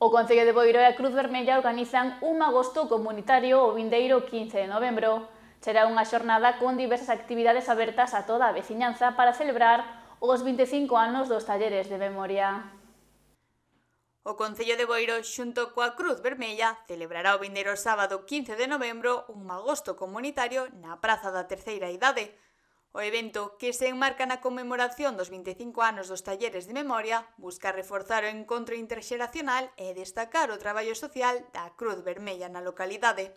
O Concello de Boiro e a Cruz Vermella organizan un agosto comunitario o vindeiro 15 de novembro. Será unha xornada con diversas actividades abertas a toda a veciñanza para celebrar os 25 anos dos talleres de memoria. O Concello de Boiro, xunto coa Cruz Vermella, celebrará o vindeiro sábado 15 de novembro un agosto comunitario na Praza da Terceira Idade. O evento, que se enmarca na conmemoración dos 25 anos dos talleres de memoria, busca reforzar o encontro interxeracional e destacar o traballo social da Cruz Vermella na localidade.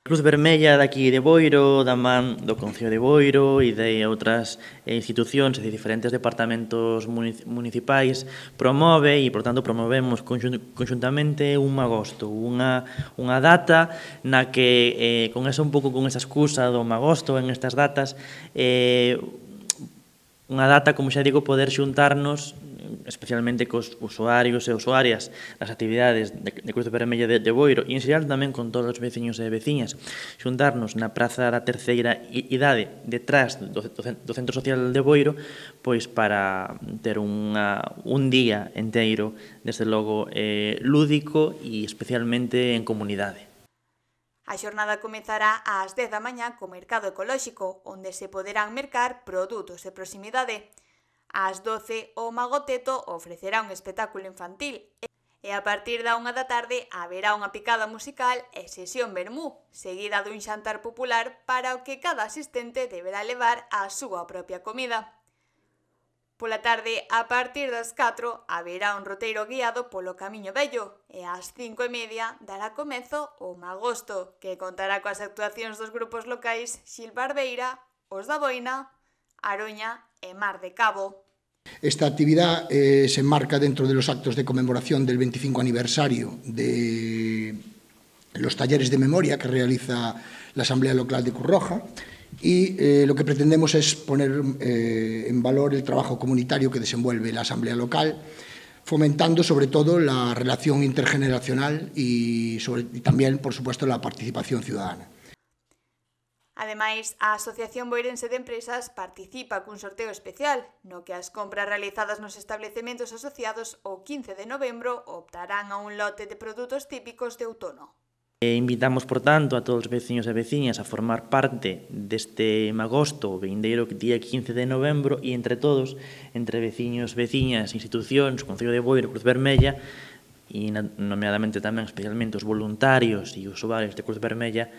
Cruz Vermella daqui de Boiro, da man do Concello de Boiro e de outras institucións e de diferentes departamentos municipais promove e, por tanto, promovemos conxuntamente un agosto, unha data na que, con esa excusa do agosto en estas datas, unha data, como xa digo, poder xuntarnos especialmente cos usuarios e usuarias das actividades de Cruz Vermella de Boiro e en xeral tamén con todos os veciños e veciñas, xuntarnos na Praza da Terceira Idade detrás do Centro Social de Boiro, pois para ter un día enteiro, desde logo, lúdico e especialmente en comunidade. A xornada comezará ás 10 da mañá co mercado ecolóxico, onde se poderán mercar produtos de proximidade. Ás 12, o Magoteto ofrecerá un espectáculo infantil e a partir da 1 da tarde haberá unha picada musical e sesión vermú, seguida dun xantar popular para o que cada asistente deberá levar a súa propia comida. Pola tarde, a partir das 4, haberá un roteiro guiado polo Camiño Vello e ás 5:30 dará comezo o Magosto, que contará coas actuacións dos grupos locais Xil Barbeira, Os da Boina, Aroña e Mar de Cabo. Esta actividad se enmarca dentro de los actos de conmemoración del 25 aniversario de los talleres de memoria que realiza la Asamblea Local de Cruz Roja y lo que pretendemos es poner en valor el trabajo comunitario que desenvuelve la Asamblea Local, fomentando sobre todo la relación intergeneracional y también, por supuesto, la participación ciudadana. Ademais, a Asociación Boirense de Empresas participa cun sorteo especial, no que as compras realizadas nos establecementos asociados o 15 de novembro optarán a un lote de produtos típicos de outono. Invitamos, por tanto, a todos os veciños e veciñas a formar parte deste agosto, vindeiro día 15 de novembro, e entre todos, entre veciños, veciñas, institucións, Concello de Boiro, Cruz Vermella, e nomeadamente tamén especialmente os voluntarios e usuarios de Cruz Vermella,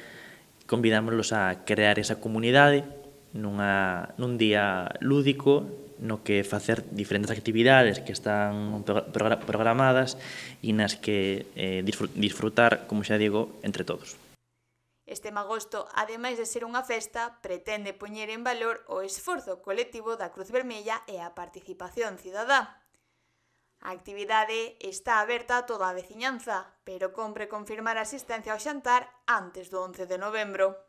convidámoslos a crear esa comunidade nun día lúdico no que facer diferentes actividades que están programadas e nas que disfrutar, como xa digo, entre todos. Este magosto, ademais de ser unha festa, pretende poñer en valor o esforzo colectivo da Cruz Vermella e a participación cidadá. A actividade está aberta a toda a veciñanza, pero cómpre confirmar a asistencia ao xantar antes do 11 de novembro.